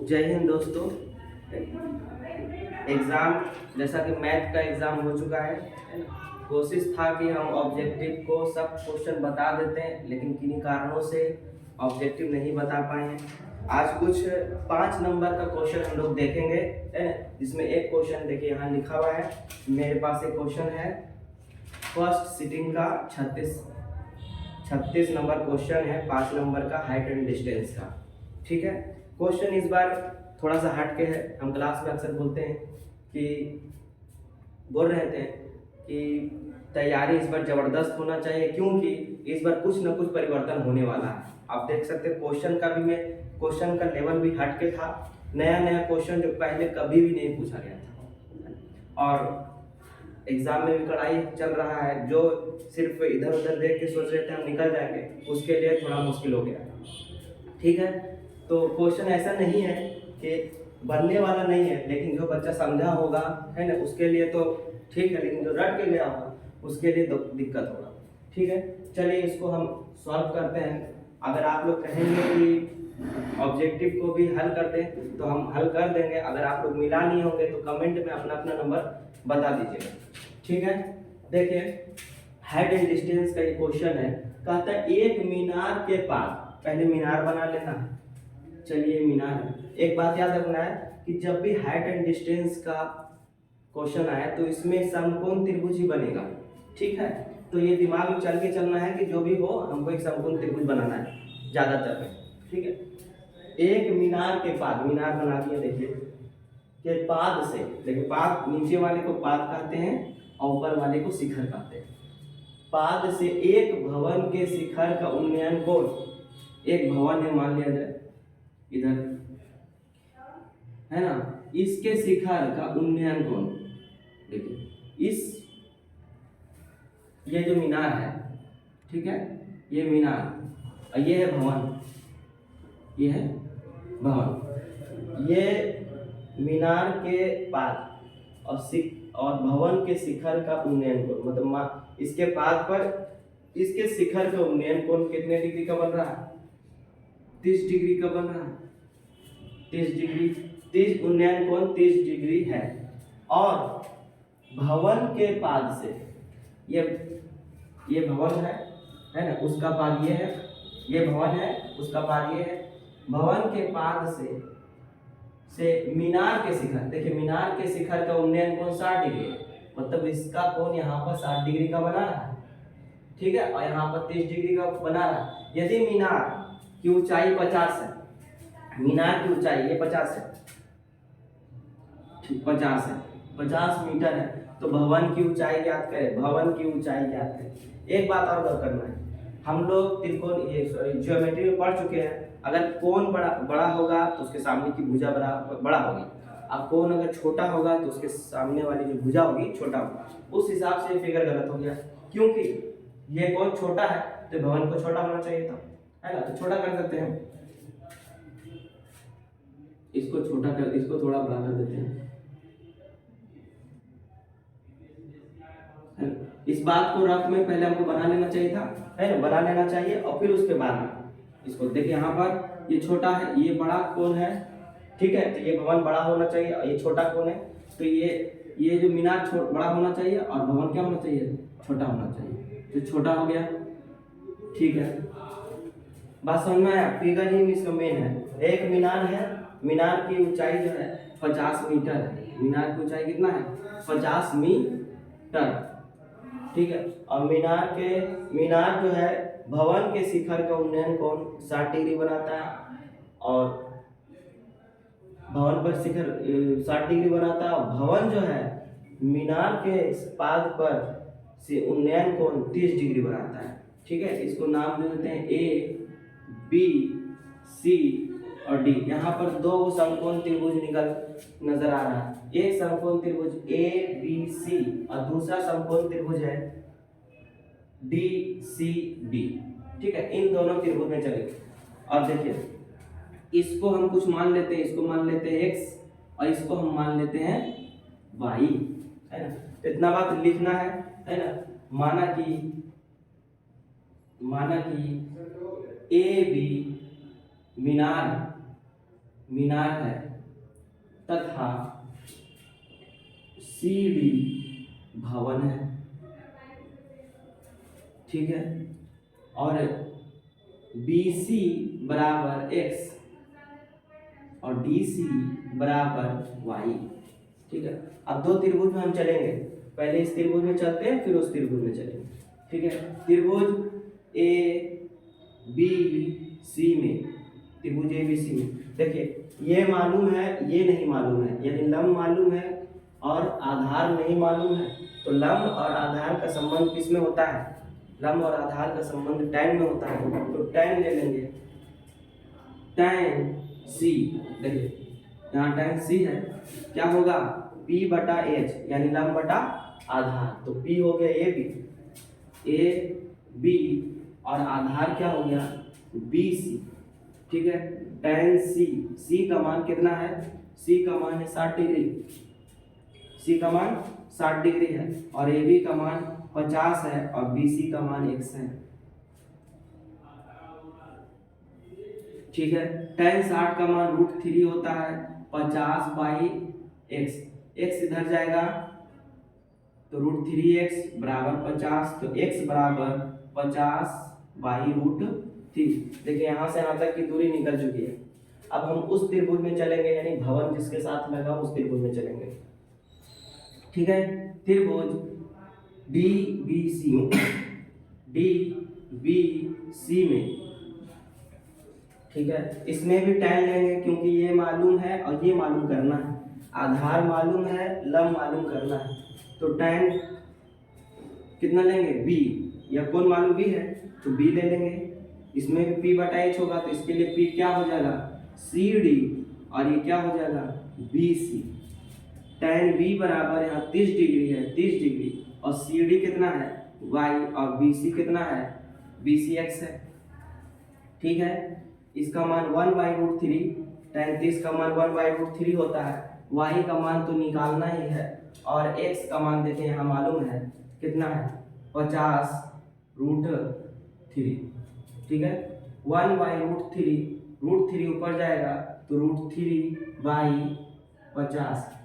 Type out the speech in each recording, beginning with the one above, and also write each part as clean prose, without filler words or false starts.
जय हिंद दोस्तों। एग्ज़ाम जैसा कि मैथ का एग्ज़ाम हो चुका है ना। कोशिश था कि हम ऑब्जेक्टिव को सब क्वेश्चन बता देते हैं, लेकिन किन्हीं कारणों से ऑब्जेक्टिव नहीं बता पाए हैं। आज कुछ 5 नंबर का क्वेश्चन हम लोग देखेंगे, है ना, जिसमें एक क्वेश्चन देखिए यहाँ लिखा हुआ है। मेरे पास एक क्वेश्चन है फर्स्ट सिटिंग का 36 नंबर क्वेश्चन है, 5 नंबर का हाइट एंड डिस्टेंस का। ठीक है, क्वेश्चन इस बार थोड़ा सा हट के है। हम क्लास में अक्सर बोलते हैं कि बोल रहे थे कि तैयारी इस बार ज़बरदस्त होना चाहिए, क्योंकि इस बार कुछ ना कुछ परिवर्तन होने वाला है। आप देख सकते हैं क्वेश्चन का भी मैं क्वेश्चन का लेवल भी हट के था। नया नया क्वेश्चन जो पहले कभी भी नहीं पूछा गया था, और एग्जाम में भी कड़ाई चल रहा है। जो सिर्फ इधर उधर देख के सोच रहे थे हम निकल जाएंगे, उसके लिए थोड़ा मुश्किल हो गया। ठीक है, तो क्वेश्चन ऐसा नहीं है कि बनने वाला नहीं है, लेकिन जो बच्चा समझा होगा, है ना, उसके लिए तो ठीक है, लेकिन जो रट के गया होगा उसके लिए तो दिक्कत होगा। ठीक है, चलिए इसको हम सॉल्व करते हैं। अगर आप लोग कहेंगे कि ऑब्जेक्टिव को भी हल कर दें तो हम हल कर देंगे। अगर आप लोग मिला नहीं होंगे तो कमेंट में अपना अपना नंबर बता दीजिएगा। ठीक है, देखिए हाइट एंड डिस्टेंस का ये क्वेश्चन है। कहता है एक मीनार के पास, पहले मीनार बना लेना है। चलिए मीनार है। एक बात याद रखना है कि जब भी हाइट एंड डिस्टेंस का क्वेश्चन आए तो इसमें समकोण त्रिभुज ही बनेगा। ठीक है, तो ये दिमाग में चल के चलना है कि जो भी हो हमको एक समकोण त्रिभुज बनाना है ज़्यादातर में। ठीक है, एक मीनार के पाद, मीनार बना दिया देखिए, के पाद से, देखिए पाद नीचे वाले को पाद कहते हैं और ऊपर वाले को शिखर कहते हैं। पाद से एक भवन के शिखर का उन्नयन कोण, एक भवन है मान लिया जाए इधर, है ना, इसके शिखर का उन्नयन कोण, देखिए इस, ये जो मीनार है, ठीक है, ये मीनार और ये है भवन, ये है भवन। ये मीनार के पाद और भवन के शिखर का उन्नयन कोण, मतलब इसके पाद पर इसके शिखर का उन्नयन कोण कितने डिग्री का बन रहा है? 30 डिग्री का बन रहा है। 30 डिग्री, 30 उन्नयन कोण 30 डिग्री है। और भवन के पाद से, ये भवन है ना, उसका पाद ये है, ये भवन है, उसका पाद ये है। भवन के पाद से मीनार के शिखर, देखिए मीनार के शिखर का उन्नयन कोण 60 डिग्री है, मतलब इसका कोण यहाँ पर 60 डिग्री का बना रहा है। ठीक है, और यहाँ पर 30 डिग्री का बना रहा है। यदि मीनार की ऊंचाई 50 है, मीनार की ऊंचाई ये 50 है, 50 मीटर है, तो भवन की ऊंचाई ज्ञात करें। भवन की ऊंचाई ज्ञात करें। एक बात और गौर करना है, हम लोग त्रिकोण ज्योमेट्री में पढ़ चुके हैं। अगर कोण बड़ा होगा तो उसके सामने की भुजा बड़ा होगी, अब कोण अगर छोटा होगा तो उसके सामने वाली जो भुजा होगी छोटा होगा। उस हिसाब से फिगर गलत हो गया, क्योंकि ये कोण छोटा है तो भवन को छोटा होना चाहिए था, है ना। तो छोटा कर सकते हैं, इसको छोटा कर, इसको थोड़ा बड़ा कर देते हैं। इस बात को रफ में पहले हमको बना लेना चाहिए था, है ना, बना लेना चाहिए और फिर उसके बाद में इसको देखिए, यहाँ पर ये छोटा है, ये बड़ा कोण है। ठीक है, तो ये भवन बड़ा होना चाहिए और ये छोटा कोण है, तो ये जो मीनार बड़ा होना चाहिए और भवन क्या होना चाहिए? छोटा होना चाहिए। तो छोटा हो गया। ठीक है, बात समझ में आया? फिगर ही इसका मेन है। एक मीनार है, मीनार की ऊंचाई जो है 50 मीटर है। मीनार की ऊंचाई कितना है? 50 मीटर। ठीक है, और मीनार जो है भवन के शिखर का उन्नयन कोण 60 डिग्री बनाता है, और भवन पर शिखर 60 डिग्री बनाता है, और भवन जो है मीनार के पाद पर से उन्नयन कोण 30 डिग्री बनाता है। ठीक है, इसको नाम दे देते हैं ए, बी, सी और डी। यहाँ पर दो समकोण त्रिभुज नजर आ रहा है। एक समकोण त्रिभुज ए बी सी और दूसरा समकोण त्रिभुज है डी सी बी। ठीक है, इन दोनों त्रिभुज में चलेंगे। और देखिए इसको हम कुछ मान लेते हैं, इसको मान लेते हैं x और इसको हम मान लेते हैं y, है ना। तो इतना बात लिखना है ना। माना कि ए बी मीनार मीनार है तथा CD भवन है, ठीक है। और BC बराबर x और DC बराबर y, ठीक है। अब दो त्रिभुज में हम चलेंगे, पहले इस त्रिभुज में चलते हैं फिर उस त्रिभुज में चलेंगे, ठीक है। त्रिभुज ABC में, त्रिभुज ABC में देखिए ये मालूम है ये नहीं मालूम है, यानी लंब मालूम है और आधार नहीं मालूम है। तो लंब और आधार का संबंध किस में होता है? लंब और आधार का संबंध tan में होता है। तो tan ले लेंगे, tan C, देखिए यहाँ tan C है, क्या होगा P बटा H, यानी लंब बटा आधार। तो P हो गया AB और आधार क्या हो गया BC, ठीक है। tan C का मान कितना है? C का मान है 60 डिग्री, C का मान 60 डिग्री है और AB का मान 50 है और BC का मान x है, ठीक है। tan 60 का मान √3 होता है 50/x, x इधर जाएगा तो √3x बराबर 50, तो x बराबर 50/√3। देखिए यहाँ से यहाँ तक की दूरी निकल चुकी है। अब हम उस त्रिभुज में चलेंगे, यानी भवन जिसके साथ लगा उस त्रिभुज में चलेंगे, ठीक है। त्रिभुज DBC में, ठीक है। इसमें भी tan लेंगे क्योंकि ये मालूम है और ये मालूम करना है, आधार मालूम है लंब मालूम करना है। तो tan कितना लेंगे B, या कौन मालूम B है तो B ले लेंगे। इसमें भी P बटा H होगा तो इसके लिए P क्या हो जाएगा CD और ये क्या हो जाएगा BC। tan B बराबर यहाँ 30 डिग्री है, 30 डिग्री, और CD कितना है y और BC कितना है BC x है, ठीक है। इसका मान 1/√3, tan 30 का मान 1/√3 होता है। y का मान तो निकालना ही है और x का मान देखें यहाँ मालूम है कितना है 50√3, ठीक है। 1/√3, √3 ऊपर जाएगा तो √3/50।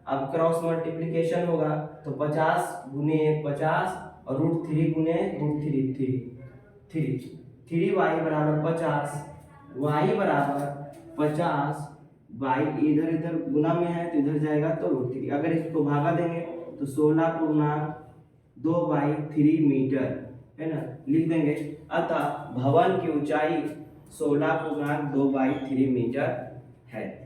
अब क्रॉस मल्टीप्लिकेशन होगा तो 50 गुने 50 और √3 गुने √3, 3y बराबर 50, y बराबर 50 y इधर इधर गुना में है तो इधर जाएगा तो √3। अगर इसको भागा देंगे तो 16.2/3 मीटर, है ना, लिख देंगे। अतः भवन की ऊंचाई 16.2/3 मीटर है।